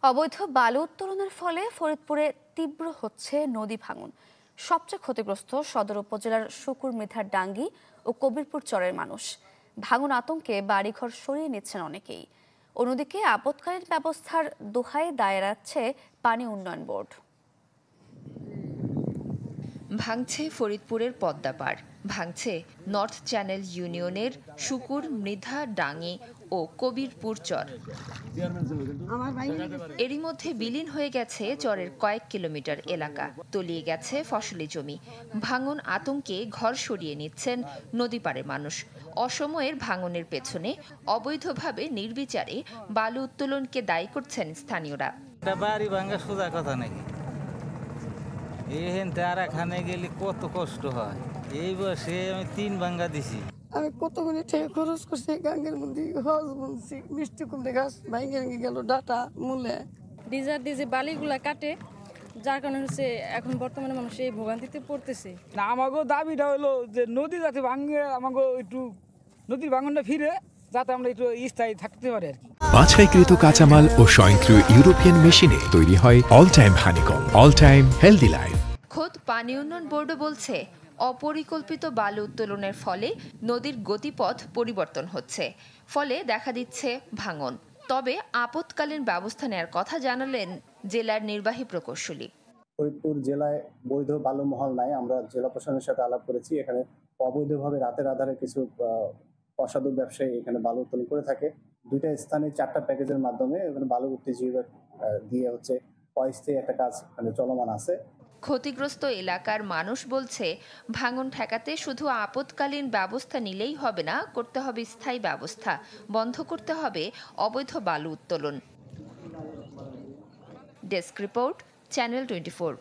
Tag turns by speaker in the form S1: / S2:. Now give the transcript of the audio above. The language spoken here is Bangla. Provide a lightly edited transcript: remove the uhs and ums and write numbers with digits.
S1: অবৈধ বালু উত্তোলনের ফলে ফরিদপুরে তীব্র হচ্ছে নদী ভাঙন। সবচেয়ে ক্ষতিগ্রস্ত সদর উপজেলার শুকুর মৃধার ডাঙ্গি ও কবিরপুর চরের মানুষ। ভাঙন আতঙ্কে বাড়িঘর সরিয়ে নিচ্ছেন অনেকেই। অন্যদিকে আপৎকালীন ব্যবস্থার দোহাই দায় রাখছে পানি উন্নয়ন বোর্ড।
S2: ভাঙছে ফরিদপুরের পদ্মাপাড়, ভাঙছে নর্থ চ্যানেল ইউনিয়নের শুকুর মৃধা ডাঙ্গি ও কবিরপুর চর। এরই মধ্যে বিলীন হয়ে গেছে চরের কয়েক কিলোমিটার এলাকা, তলিয়ে গেছে ফসলি জমি। ভাঙন আতঙ্কে ঘর সরিয়ে নিচ্ছেন নদীপাড়ের মানুষ। অসময়ের ভাঙনের পেছনে অবৈধভাবে নির্বিচারে বালু উত্তোলনকে দায়ী করছেন স্থানীয়রা।
S3: বাড়ি ভাঙা সোজা কথা নাকি, এখান আর এখানে গেলে কত কষ্ট হয়। এই বয়সে আমি 3 ভাঙ্গা দিছি।
S4: আমি কতগুলি টাকা খরচ করছি গাঙ্গের মধ্যে, হজ বুনছি, মিষ্টি কুমড়ে গাছ ভাঙে ভেঙে গেল, ডাটা মূলে
S5: ডিজার দিয়ে যে বালিগুলা কাটে, যার কারণে হচ্ছে এখন বর্তমানে মানুষ এই ভোগান্তিতে পড়তেছে।
S6: না, আমাকে দাবিটা হলো যে নদী যাতে ভাঙে, আমাকে একটু নদীর ভাঙনটা ফিরে যাতে আমরা একটু স্থায়ী থাকতে পারি আর কি।
S7: বাছাইকৃত কাঁচামাল ও স্বয়ংক্রিয় ইউরোপিয়ান মেশিনে তৈরি হয় all time honeycomb, all time healthy life.
S2: খোদ পানি উন্নয়ন বোর্ডও বলছে, অপরিকল্পিত বালু উত্তোলনের ফলে নদীর গতিপথ পরিবর্তন হচ্ছে, ফলে দেখা দিচ্ছে ভাঙন। তবে আপৎকালীন ব্যবস্থা নেয়ার কথা জানালেন জেলার নির্বাহী প্রকৌশলী।
S8: ফরিদপুর জেলায় বৈধ বালু মহল নাই। আমরা জেলা প্রশাসনের সাথে আলাপ করেছি। এখানে অবৈধভাবে রাতের আধারে কিছু অসাধু ব্যবসায়ী এখানে বালু উত্তোলন করে থাকে। 2টা স্থানে 4টা প্যাকেজের মাধ্যমে এখানে বালু উত্তেজিত দিয়ে হচ্ছে অস্থায়ী একটা কাজ চলমান আছে।
S2: ক্ষতিগ্রস্ত এলাকার মানুষ বলছে, ভাঙন ঠেকাতে শুধু আপৎকালীন ব্যবস্থা নিলেই হবে না, করতে হবে স্থায়ী ব্যবস্থা, বন্ধ করতে হবে অবৈধ বালু উত্তোলন। Desk report, channel 24।